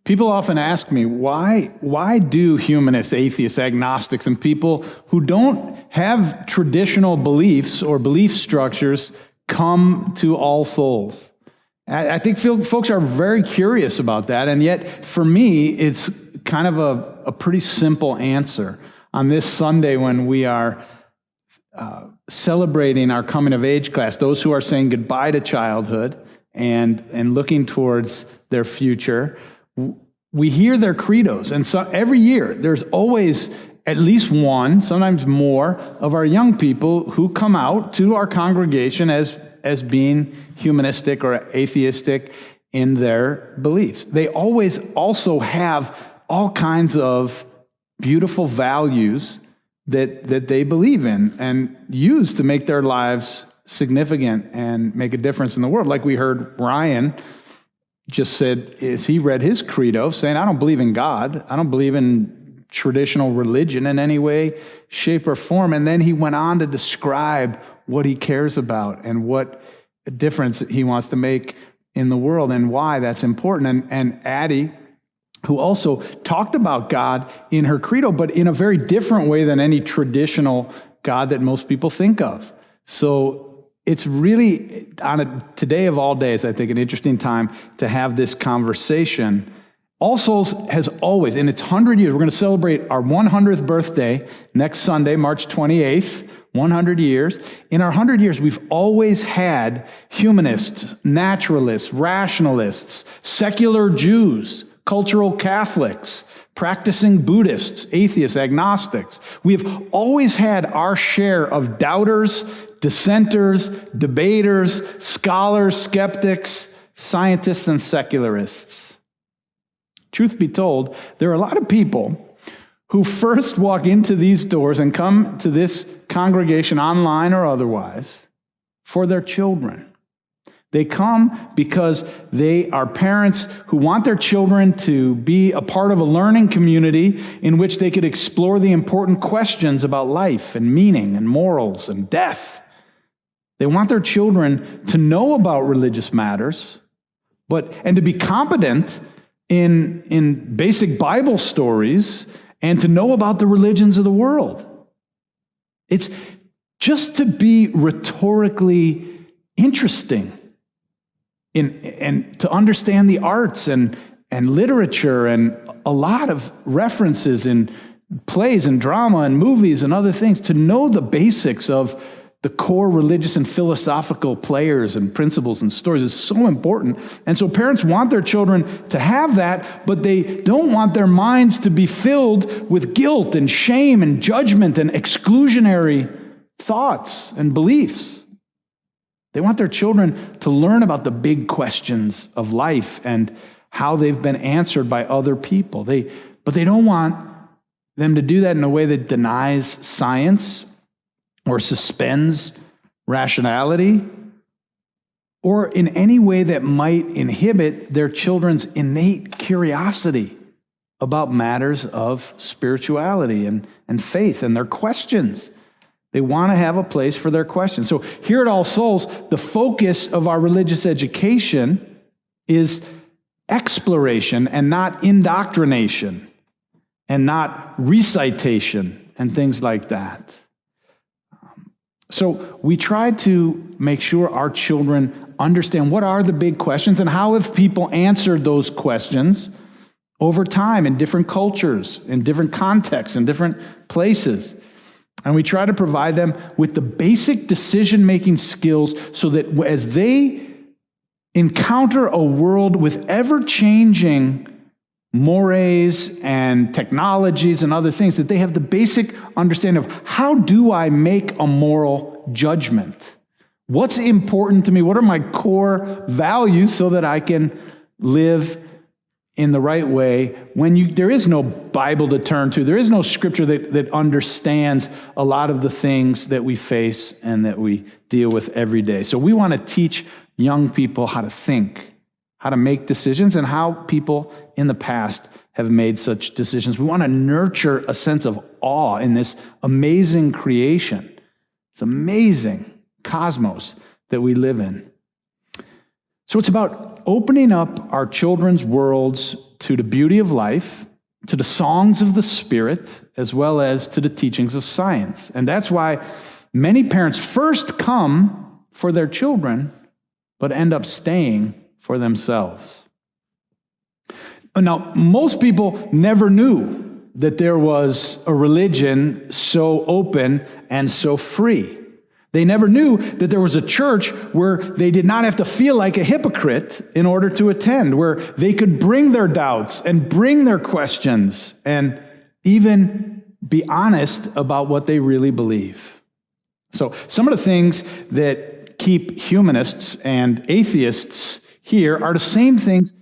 People often ask me, why do humanists, atheists, agnostics, and people who don't have traditional beliefs or belief structures come to All Souls? I think folks are very curious about that, and yet for me, it's kind of a pretty simple answer. On this Sunday when we are celebrating our coming of age class, those who are saying goodbye to childhood and looking towards their future, we hear their credos. And so every year, there's always at least one, sometimes more, of our young people who come out to our congregation as being humanistic or atheistic in their beliefs. They always also have all kinds of beautiful values that they believe in and use to make their lives significant and make a difference in the world. Like we heard Ryan just said, as he read his credo, saying, I don't believe in God. I don't believe in traditional religion in any way, shape, or form. And then he went on to describe what he cares about and what difference he wants to make in the world and why that's important. And Addie, who also talked about God in her credo, but in a very different way than any traditional God that most people think of. So it's really, today of all days, I think, an interesting time to have this conversation. All Souls has always, in its 100 years, we're going to celebrate our 100th birthday next Sunday, March 28th, 100 years. In our 100 years, we've always had humanists, naturalists, rationalists, secular Jews, cultural Catholics, practicing Buddhists, atheists, agnostics. We have always had our share of doubters, dissenters, debaters, scholars, skeptics, scientists, and secularists. Truth be told, there are a lot of people who first walk into these doors and come to this congregation online or otherwise for their children. They come because they are parents who want their children to be a part of a learning community in which they could explore the important questions about life and meaning and morals and death. They want their children to know about religious matters, and to be competent in basic Bible stories and to know about the religions of the world. It's just to be rhetorically interesting and to understand the arts and literature and a lot of references in plays and drama and movies and other things, to know the basics of the core religious and philosophical players and principles and stories is so important. And so parents want their children to have that, but they don't want their minds to be filled with guilt and shame and judgment and exclusionary thoughts and beliefs. They want their children to learn about the big questions of life and how they've been answered by other people. But they don't want them to do that in a way that denies science or suspends rationality, or in any way that might inhibit their children's innate curiosity about matters of spirituality and faith and their questions. They want to have a place for their questions. So here at All Souls, the focus of our religious education is exploration and not indoctrination and not recitation and things like that. So we try to make sure our children understand what are the big questions and how have people answered those questions over time in different cultures, in different contexts, in different places. And we try to provide them with the basic decision-making skills so that as they encounter a world with ever-changing mores and technologies and other things, that they have the basic understanding of how do I make a moral judgment? What's important to me? What are my core values so that I can live in the right way when there is no Bible to turn to. There is no scripture that understands a lot of the things that we face and that we deal with every day. So we want to teach young people how to think, how to make decisions, and how people in the past have made such decisions. We want to nurture a sense of awe in this amazing creation, this amazing cosmos that we live in. So it's about opening up our children's worlds to the beauty of life, to the songs of the Spirit, as well as to the teachings of science. And that's why many parents first come for their children, but end up staying for themselves. Now, most people never knew that there was a religion so open and so free. They never knew that there was a church where they did not have to feel like a hypocrite in order to attend, where they could bring their doubts and bring their questions and even be honest about what they really believe. So some of the things that keep humanists and atheists here are the same things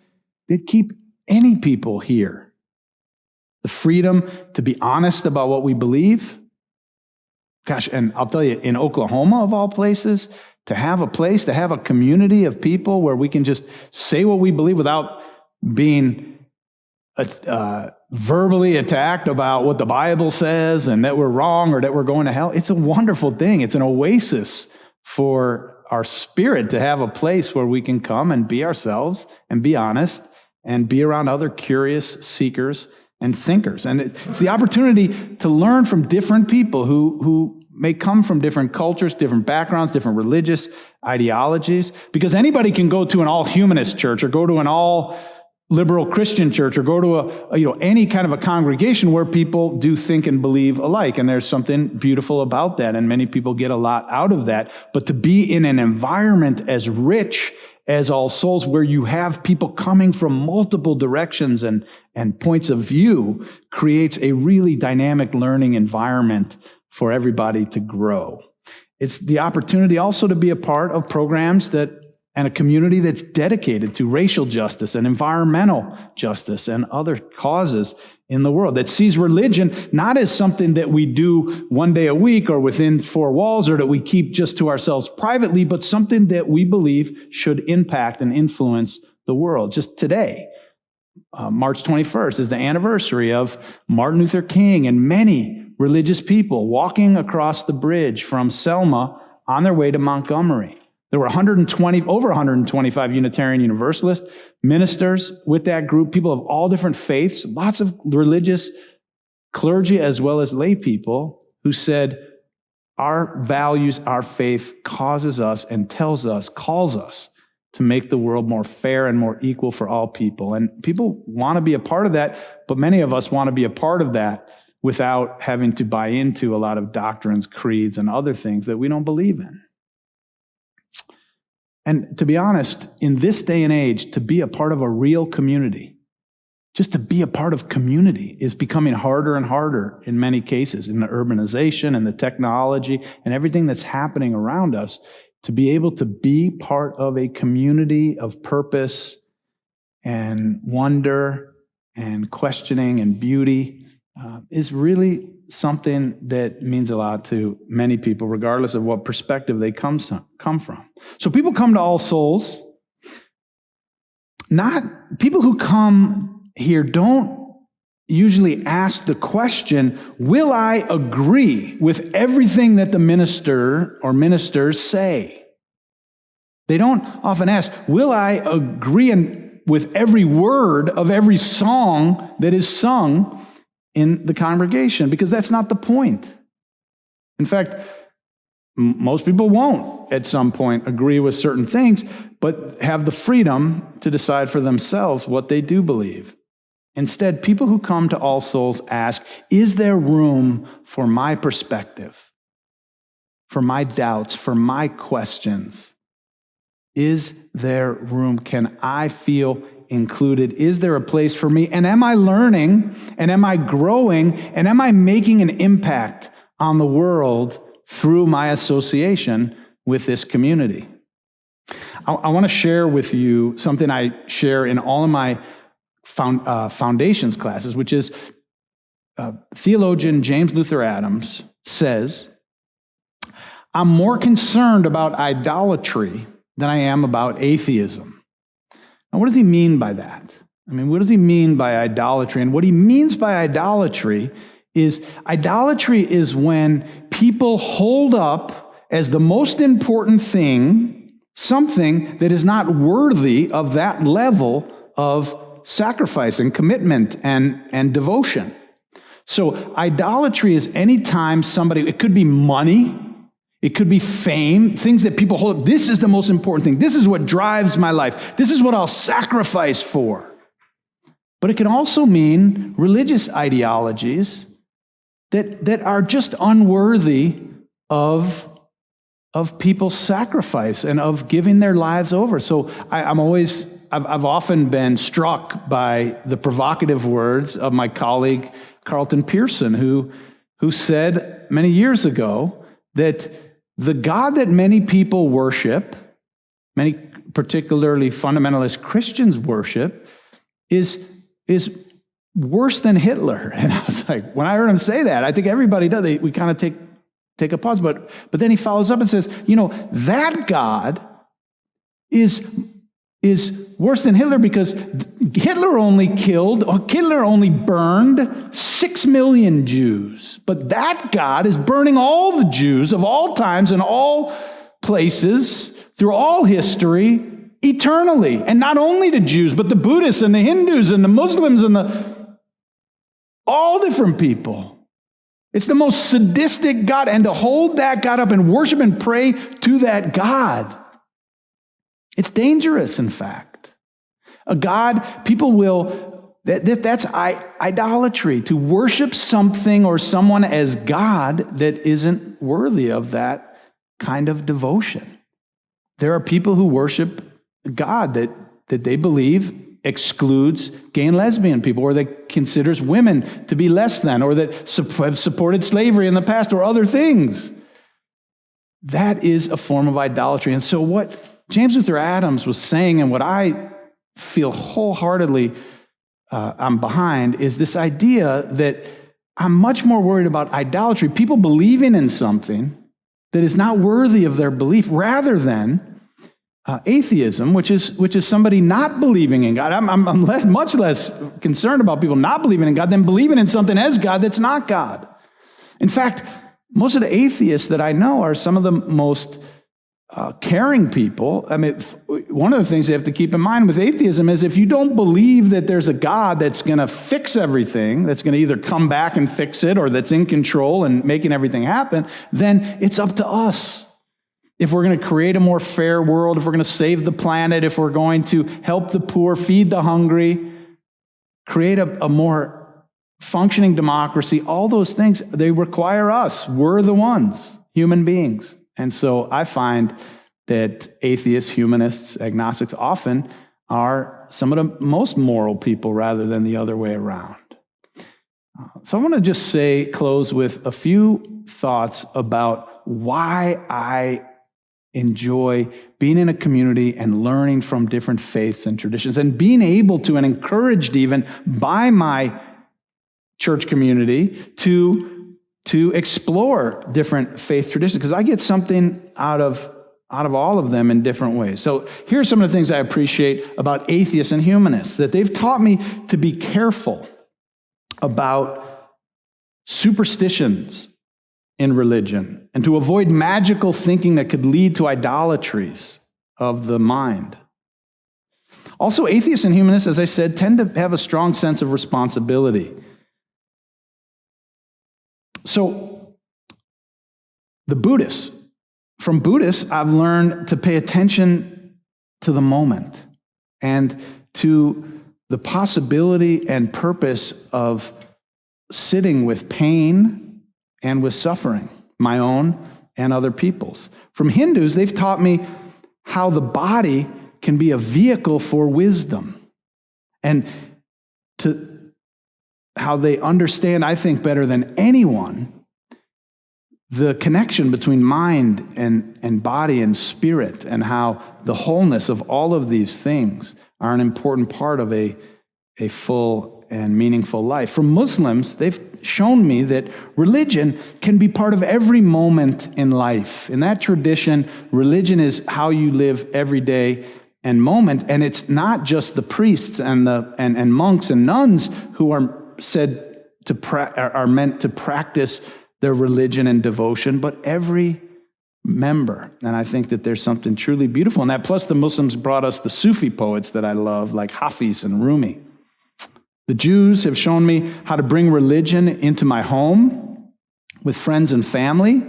that keep any people here. The freedom to be honest about what we believe. Gosh, and I'll tell you, in Oklahoma, of all places, to have a place, to have a community of people where we can just say what we believe without being verbally attacked about what the Bible says and that we're wrong or that we're going to hell, it's a wonderful thing. It's an oasis for our spirit to have a place where we can come and be ourselves and be honest and be around other curious seekers and thinkers. And it's the opportunity to learn from different people who may come from different cultures, different backgrounds, different religious ideologies, because anybody can go to an all-humanist church or go to an all-liberal Christian church or go to any kind of a congregation where people do think and believe alike. And there's something beautiful about that, and many people get a lot out of that. But to be in an environment as rich as All Souls, where you have people coming from multiple directions and points of view, creates a really dynamic learning environment for everybody to grow. It's the opportunity also to be a part of programs and a community that's dedicated to racial justice and environmental justice and other causes in the world, that sees religion not as something that we do one day a week or within four walls or that we keep just to ourselves privately, but something that we believe should impact and influence the world. Just today, March 21st is the anniversary of Martin Luther King and many religious people walking across the bridge from Selma on their way to Montgomery. There were over 125 Unitarian Universalist ministers with that group, people of all different faiths, lots of religious clergy as well as lay people who said, our values, our faith causes us and calls us to make the world more fair and more equal for all people. And people want to be a part of that, but many of us want to be a part of that without having to buy into a lot of doctrines, creeds, and other things that we don't believe in. And to be honest, in this day and age, to be a part of a real community, just to be a part of community is becoming harder and harder in many cases, in the urbanization and the technology and everything that's happening around us. To be able to be part of a community of purpose and wonder and questioning and beauty is really something that means a lot to many people, regardless of what perspective they come from. So people come to All Souls. People who come here don't usually ask the question, will I agree with everything that the minister or ministers say? They don't often ask, will I agree with every word of every song that is sung in the congregation? Because that's not the point. In fact, most people won't at some point agree with certain things, but have the freedom to decide for themselves what they do believe. Instead, people who come to All Souls ask, is there room for my perspective, for my doubts, for my questions? Is there room? Can I feel included? Is there a place for me? And am I learning? And am I growing? And am I making an impact on the world through my association with this community? I want to share with you something I share in all of my foundations classes, which is theologian James Luther Adams says, I'm more concerned about idolatry than I am about atheism. Now, what does he mean by that? What does he mean by idolatry? And what he means by idolatry is when people hold up as the most important thing something that is not worthy of that level of sacrifice and commitment and devotion. So idolatry is any time somebody, it could be money, it could be fame, things that people hold up. This is the most important thing. This is what drives my life. This is what I'll sacrifice for. But it can also mean religious ideologies that are just unworthy of people's sacrifice and of giving their lives over. So I've often been struck by the provocative words of my colleague Carlton Pearson, who said many years ago that the God that many people worship, many particularly fundamentalist Christians worship, is worse than Hitler. And I was like, when I heard him say that, I think everybody does. We kind of take a pause, but then he follows up and says, that God is worse than Hitler because Hitler only burned 6 million Jews. But that God is burning all the Jews of all times and all places through all history eternally. And not only the Jews, but the Buddhists and the Hindus and the Muslims and all different people. It's the most sadistic God. And to hold that God up and worship and pray to that God, it's dangerous, in fact. A God, people will, that's idolatry, to worship something or someone as God that isn't worthy of that kind of devotion. There are people who worship God that they believe excludes gay and lesbian people, or that considers women to be less than, or that have supported slavery in the past, or other things. That is a form of idolatry. And so what James Luther Adams was saying, and what I feel wholeheartedly I'm behind, is this idea that I'm much more worried about idolatry, people believing in something that is not worthy of their belief, rather than atheism, which is somebody not believing in God. I'm much less concerned about people not believing in God than believing in something as God that's not God. In fact, most of the atheists that I know are some of the most caring people. I mean, one of the things you have to keep in mind with atheism is if you don't believe that there's a God that's going to fix everything, that's going to either come back and fix it, or that's in control and making everything happen, then it's up to us. If we're going to create a more fair world, if we're going to save the planet, if we're going to help the poor, feed the hungry, create a more functioning democracy, all those things, they require us. We're the ones, human beings. And so I find that atheists, humanists, agnostics often are some of the most moral people rather than the other way around. So I want to just close with a few thoughts about why I enjoy being in a community and learning from different faiths and traditions, and being able to, and encouraged even by my church community, to explore different faith traditions, because I get something out of all of them in different ways. So here's some of the things I appreciate about atheists and humanists, that they've taught me to be careful about superstitions in religion, and to avoid magical thinking that could lead to idolatries of the mind. Also, atheists and humanists, as I said, tend to have a strong sense of responsibility. So, the Buddhists, from Buddhists, I've learned to pay attention to the moment and to the possibility and purpose of sitting with pain and with suffering, my own and other people's. From Hindus, they've taught me how the body can be a vehicle for wisdom, and to how they understand, I think better than anyone, the connection between mind and body and spirit, and how the wholeness of all of these things are an important part of a full and meaningful life. From Muslims, they've shown me that religion can be part of every moment in life. In that tradition, religion is how you live every day and moment, and it's not just the priests and monks and nuns who are said to are meant to practice their religion and devotion, but every member. And I think that there's something truly beautiful in that. Plus, the Muslims brought us the Sufi poets that I love, like Hafiz and Rumi. The Jews have shown me how to bring religion into my home with friends and family,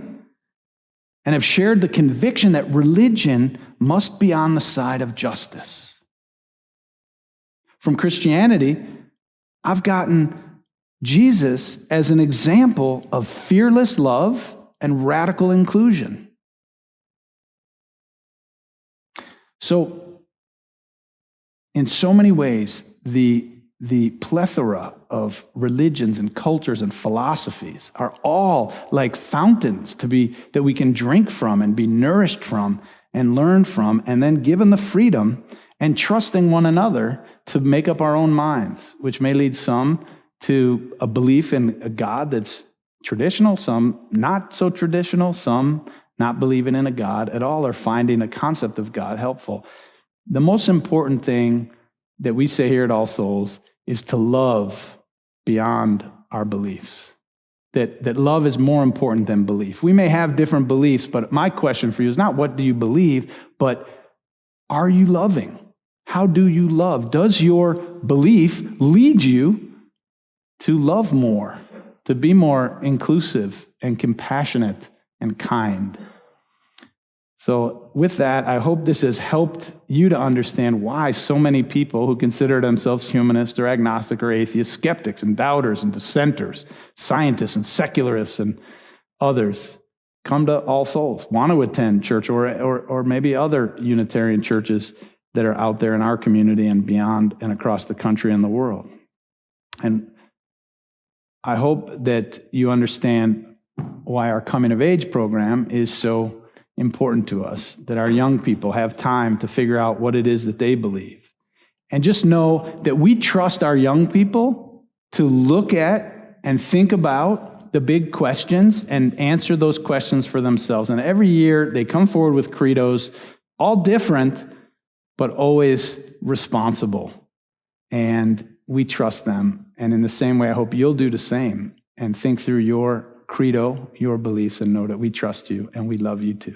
and have shared the conviction that religion must be on the side of justice. From Christianity, I've gotten Jesus as an example of fearless love and radical inclusion. So, in so many ways, the plethora of religions and cultures and philosophies are all like fountains that we can drink from and be nourished from and learn from, and then given the freedom and trusting one another to make up our own minds, which may lead some to a belief in a God that's traditional, some not so traditional, some not believing in a God at all, or finding a concept of God helpful. The most important thing that we say here at All Souls is to love beyond our beliefs. That love is more important than belief. We may have different beliefs, but my question for you is not what do you believe, but are you loving? How do you love? Does your belief lead you to love more, to be more inclusive and compassionate and kind? So with that, I hope this has helped you to understand why so many people who consider themselves humanist or agnostic or atheist, skeptics and doubters and dissenters, scientists and secularists and others, come to All Souls, want to attend church or maybe other Unitarian churches that are out there in our community and beyond and across the country and the world. And I hope that you understand why our coming of age program is so important to us, that our young people have time to figure out what it is that they believe. And just know that we trust our young people to look at and think about the big questions and answer those questions for themselves. And every year they come forward with credos, all different, but always responsible. And we trust them. And in the same way, I hope you'll do the same and think through your credo, your beliefs, and know that we trust you and we love you too.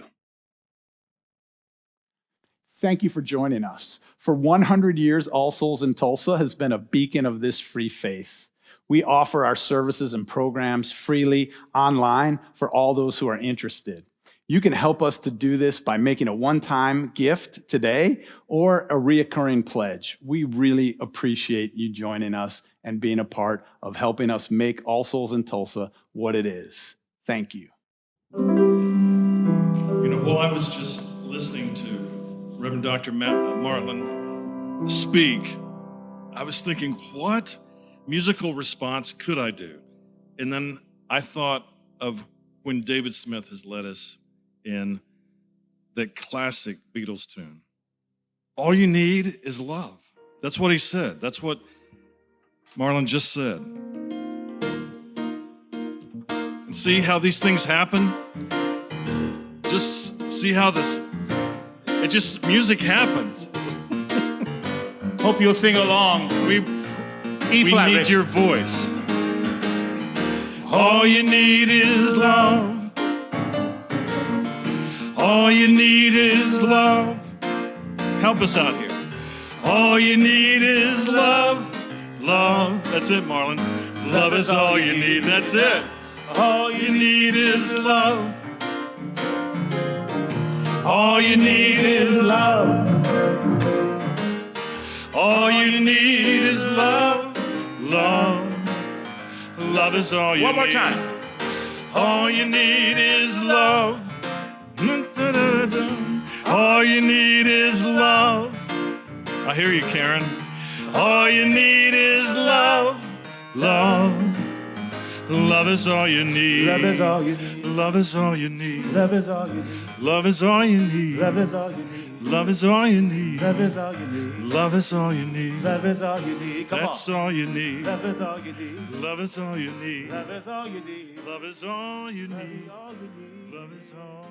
Thank you for joining us. For 100 years, All Souls in Tulsa has been a beacon of this free faith. We offer our services and programs freely online for all those who are interested. You can help us to do this by making a one-time gift today or a reoccurring pledge. We really appreciate you joining us and being a part of helping us make All Souls in Tulsa what it is. Thank you. You know, while I was just listening to Reverend Dr. Marlin speak, I was thinking, what musical response could I do? And then I thought of when David Smith has led us in that classic Beatles tune. All you need is love. That's what he said. That's what Marlin just said. And see how these things happen? Just see how music happens. Hope you'll sing along. We need your voice. All you need is love. All you need is love. Help us out here. All you need is love. Love. That's it, Marlon. Love is all you need. That's it. All you need is love. All you need is love. All you need is love. Love. Love is all you need. One more time. All you need is love. All you need is love. I hear you, Karen. All you need is love. Love. Love is all you need. Love is all you need. Love is all you need. Love is all you need. Love is all you need. Love is all you need. Love is all you need. Love is all you need. Love is all you need. Love is all you need. Come on. That's all you need. Love is all you need. Love is all you need. Love is all you need. Love is all you Love need. is all you need. Love is all.